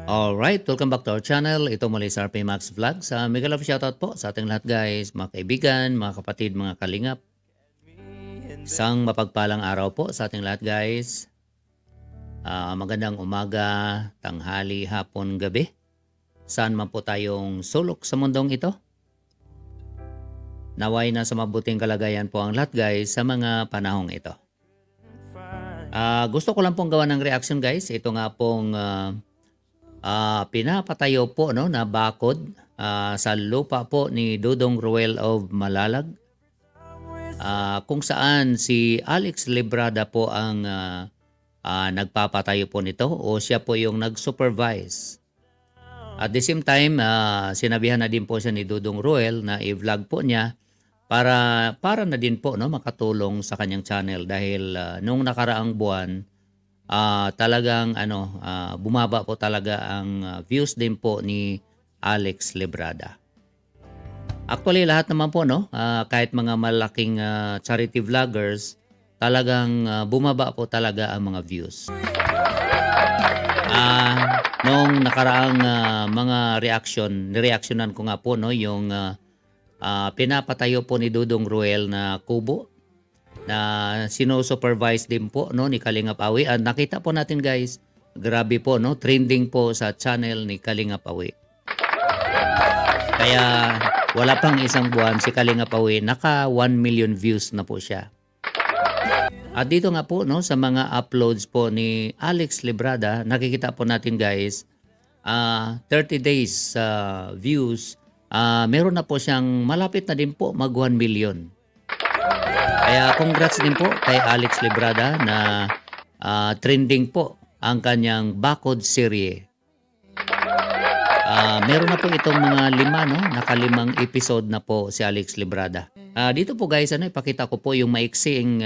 Alright, welcome back to our channel. Ito muli sa RP Max Vlog. Sa mega love shoutout po sa ating lahat guys, mga kaibigan, mga kapatid, mga kalingap. Isang mapagpalang araw po sa ating lahat guys. Magandang umaga, tanghali, hapon, gabi. Saan man po tayong sulok sa mundong ito. Naway na sa mabuting kalagayan po ang lahat guys sa mga panahong ito. Gusto ko lang pong gawa ng reaction guys. Ito nga pong pinapatayo po no, na bakod sa lupa po ni Dudong Ruel of Malalag. Kung saan si Alex Librada po ang nagpapatayo po nito o siya po yung nag-supervise. At the same time, sinabihan na din po siya ni Dudong Ruel na i-vlog po niya para na din po no, makatulong sa kanyang channel dahil nung nakaraang buwan, talagang bumaba po talaga ang views din po ni Alex Librada. Actually lahat naman po no, kahit mga malaking charity vloggers, talagang bumaba po talaga ang mga views. Nung nakaraang mga nireaksyonan ko nga po no, yung pinapatayo po ni Dudong Ruel na kubo na sino-supervise din po no, ni Kalingap Awi. At nakita po natin guys, grabe po no, trending po sa channel ni Kalingap Awi. Kaya wala pang isang buwan si Kalingap Awi, naka 1 million views na po siya. At dito nga po no, sa mga uploads po ni Alex Librada, nakikita po natin guys, 30 days views, meron na po siyang malapit na din po mag 1 million. Kaya congrats din po kay Alex Librada na trending po ang kanyang bakod serye. Meron na po itong mga 5 no, naka-5 episode na po si Alex Librada. Dito po guys, ipakita ko po yung maiksing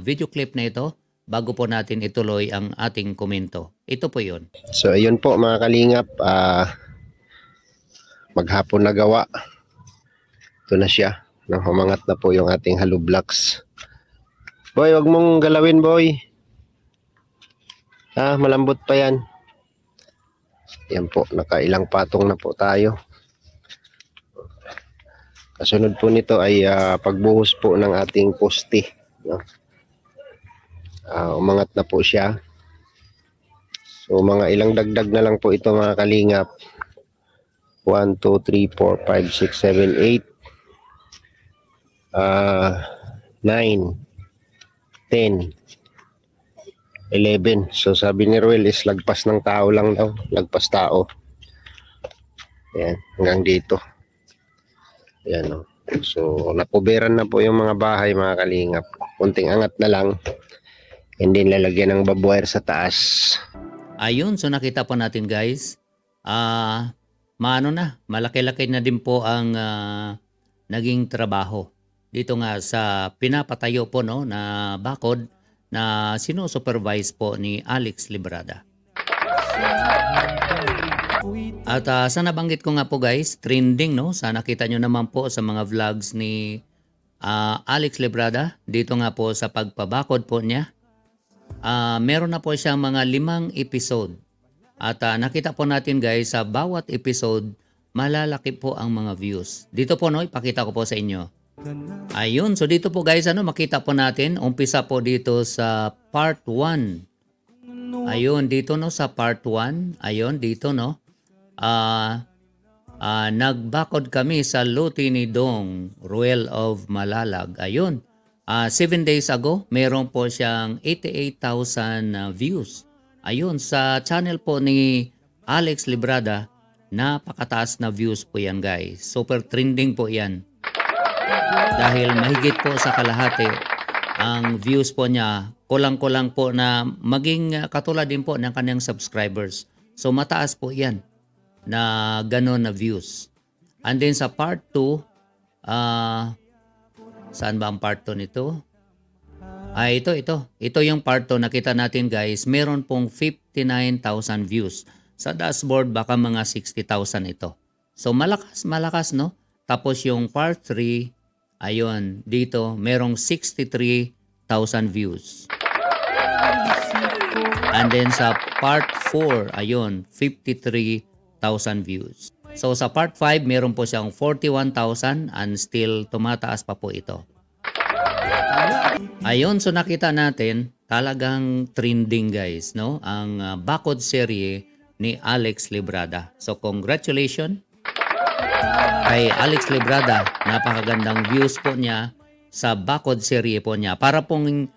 video clip na ito bago po natin ituloy ang ating komento. Ito po yun. So ayun po mga kalingap, maghapon na gawa. Ito na siya. Humangat na po yung ating hollow blocks. Boy, wag mong galawin boy. Malambot pa yan. Yan po, nakailang patong na po tayo. Kasunod po nito ay pagbuhos po ng ating poste. No? Umangat na po siya. So mga ilang dagdag na lang po ito mga kalingap. 1, 2, 3, 4, 5, 6, 7, 8. 9, 10, 11. So sabi ni Ruel is lagpas ng tao lang daw. Lagpas tao. Ayan, hanggang dito. Ayan o. So napuberan na po yung mga bahay mga kalingap. Kunting angat na lang. And then lalagyan ng barbwire sa taas. Ayun, so nakita po natin guys. Malaki-laki na din po ang naging trabaho. Dito nga sa pinapatayo po no, na bakod na sino-supervise po ni Alex Librada. At sa nabanggit ko nga po guys, trending no, sa nakita nyo naman po sa mga vlogs ni Alex Librada. Dito nga po sa pagpabakod po niya, meron na po siyang mga 5 episode. At nakita po natin guys, sa bawat episode, malalaki po ang mga views. Dito po no, ipakita ko po sa inyo. Ayun, so dito po guys, makita po natin, umpisa po dito sa part 1. Ayun, dito no, sa part 1. Ayun, dito no. Nagbakod kami sa luti ni Dong Ruel of Malalag. Ayun, 7 days ago, meron po siyang 88,000 views. Ayun, sa channel po ni Alex Librada, napakataas na views po yan guys. Super trending po yan. Dahil mahigit po sa kalahati ang views po niya, kulang-kulang po na maging katulad din po ng kanyang subscribers. So mataas po yan na gano'n na views. And then sa part 2, saan ba ang part 2 nito? Ito yung part 2 nakita natin guys, meron pong 59,000 views. Sa dashboard baka mga 60,000 ito. So malakas no? Tapos yung part 3, ayun, dito merong 63,000 views. And then sa part 4, ayun, 53,000 views. So sa part 5, meron po siyang 41,000 and still tumataas pa po ito. Ayun, so nakita natin, talagang trending guys, no? Ang bakod serye ni Alex Librada. So congratulations kay Alex Librada. Napakagandang views po niya sa bakod serye po niya. Para pong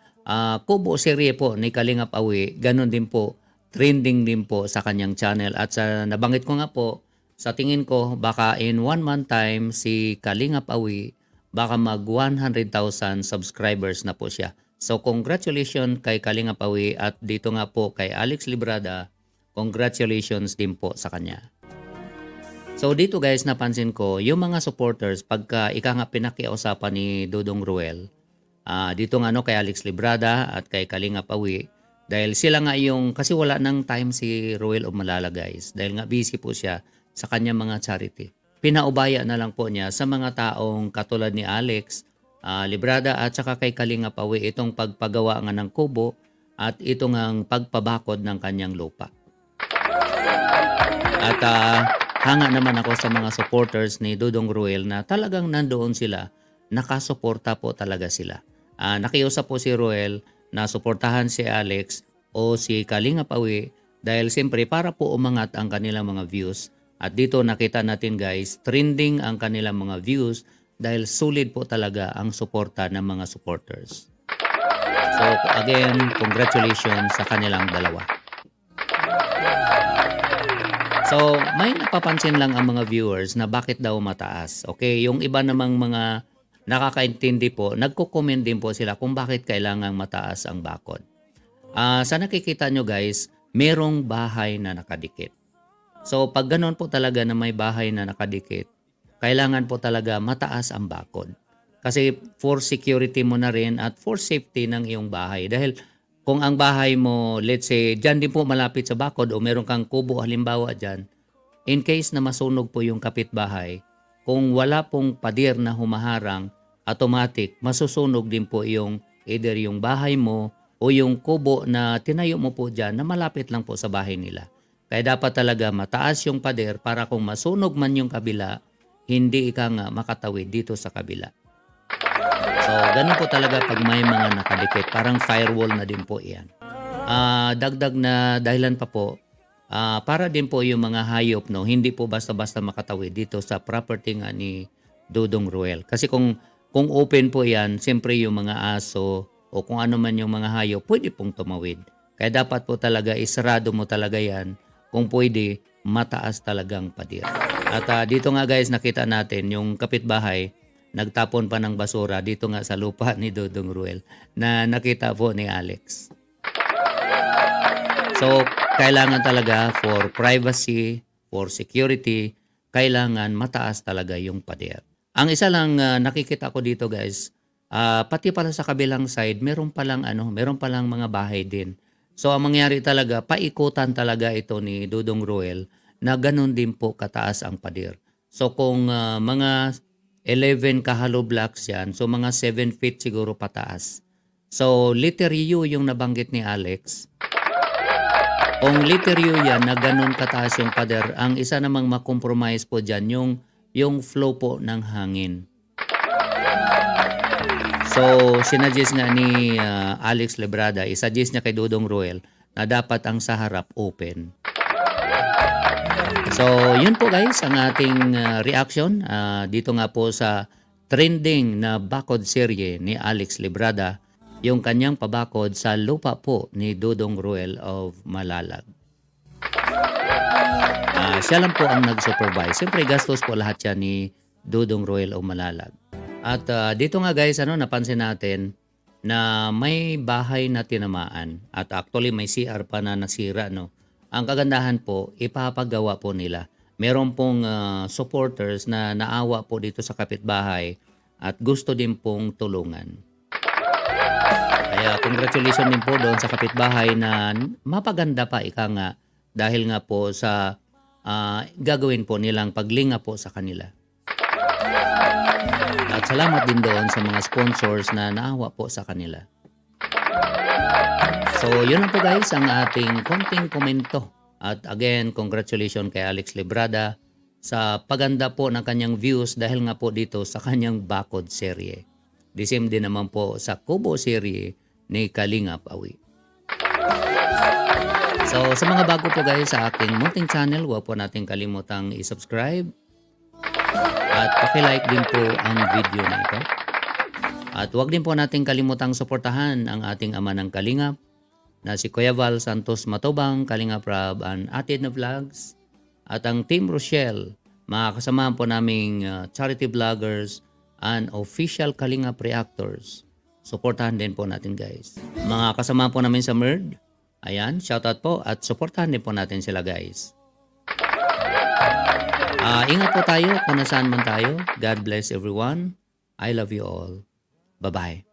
kubo serye po ni Kalingap Awi, ganun din po, trending din po sa kanyang channel. At sa nabanggit ko nga po, sa tingin ko, baka in 1 month time, si Kalingap Awi, baka mag 100,000 subscribers na po siya. So congratulations kay Kalingap Awi at dito nga po kay Alex Librada, congratulations din po sa kanya. So dito guys, napansin ko, yung mga supporters, pagka ika nga pinakiusapan ni Dudong Ruel, dito nga no, kay Alex Librada at kay Kalingap Awi, dahil sila nga yung, kasi wala nang time si Ruel of Malala guys, dahil nga busy po siya sa kanyang mga charity. Pinaubaya na lang po niya sa mga taong katulad ni Alex Librada at saka kay Kalingap Awi itong pagpagawa nga ng kubo at itong ang pagpabakod ng kanyang lupa. At hanga naman ako sa mga supporters ni Dudong Ruel na talagang nandoon sila, nakasuporta po talaga sila. Nakiusap po si Ruel na suportahan si Alex o si Kalingap Awi dahil siyempre para po umangat ang kanilang mga views. At dito nakita natin guys, trending ang kanilang mga views dahil solid po talaga ang suporta ng mga supporters. So again, congratulations sa kanilang dalawa. So may napapansin lang ang mga viewers na bakit daw mataas. Okay, yung iba namang mga nakakaintindi po, nagko-comment din po sila kung bakit kailangang mataas ang bakod. Sa nakikita nyo guys, merong bahay na nakadikit. So pag ganoon po talaga na may bahay na nakadikit, kailangan po talaga mataas ang bakod. Kasi for security mo na rin at for safety ng iyong bahay. Dahil kung ang bahay mo, let's say, dyan din po malapit sa bakod o meron kang kubo halimbawa dyan, in case na masunog po yung kapitbahay, kung wala pong pader na humaharang, automatic, masusunog din po yung either yung bahay mo o yung kubo na tinayo mo po dyan na malapit lang po sa bahay nila. Kaya dapat talaga mataas yung pader para kung masunog man yung kabila, hindi ika nga makatawid dito sa kabila. So, ganun po talaga pag may mga nakadikit. Parang firewall na din po iyan. Dagdag na dahilan pa po, para din po yung mga hayop, no, hindi po basta-basta makatawid dito sa property nga ni Dudong Ruel. Kasi kung open po yan, siyempre yung mga aso o kung ano man yung mga hayop, pwede pong tumawid. Kaya dapat po talaga, isarado mo talaga yan. Kung pwede, mataas talagang pader. At dito nga guys, nakita natin yung kapitbahay, nagtapon pa ng basura dito nga sa lupa ni Dudong Ruel na nakita po ni Alex. So, kailangan talaga for privacy, for security, kailangan mataas talaga yung pader. Ang isa lang nakikita ko dito guys, pati pala sa kabilang side, meron palang mga bahay din. So, ang mangyari talaga, paikutan talaga ito ni Dudong Ruel na ganun din po kataas ang pader. So, kung mga 11 kahalo blocks yan, so mga 7 feet siguro pataas. So, letter U yung nabanggit ni Alex. Kung letter U yan na ganun kataas yung pader, ang isa namang makompromise po dyan, yung flow po ng hangin. So, sinadjust nga ni Alex Librada, isuggest niya kay Dudong Ruel na dapat ang sa harap open. So, yun po guys ang ating reaction dito nga po sa trending na bakod serye ni Alex Librada, yung kanyang pabakod sa lupa po ni Dudong Ruel of Malalag. Siya lang po ang nag-supervise. Siyempre gastos po lahat yan ni Dudong Ruel of Malalag. At dito nga guys, napansin natin na may bahay na tinamaan at actually may CR pa na nasira, no. Ang kagandahan po, ipapagawa po nila. Meron pong supporters na naawa po dito sa kapitbahay at gusto din pong tulungan. Kaya congratulations din po doon sa kapitbahay na mapaganda pa ika nga dahil nga po sa gagawin po nilang paglinga po sa kanila. At salamat din doon sa mga sponsors na naawa po sa kanila. So, yun lang po guys ang ating konting komento. At again, congratulations kay Alex Librada sa paganda po ng kanyang views dahil nga po dito sa kanyang Bakod serye. The same din naman po sa Kubo serye ni Kalingap Awi. So, sa mga bago po guys sa aking munting channel, huwag po natin kalimutang i-subscribe at paki-like din po ang video na ito. At huwag din po natin kalimutang suportahan ang ating ama ng Kalingap na si Kuya Val Santos Matubang, Kalingap Rab, and Atid na Vlogs, at ang Team Rochelle, mga kasamahan po naming charity vloggers and official Kalingap reactors. Suportahan din po natin guys. Mga kasamahan po namin sa MERD, ayan, shoutout po at suportahan din po natin sila guys. Ingat po tayo kung nasaan man tayo. God bless everyone. I love you all. Bye-bye.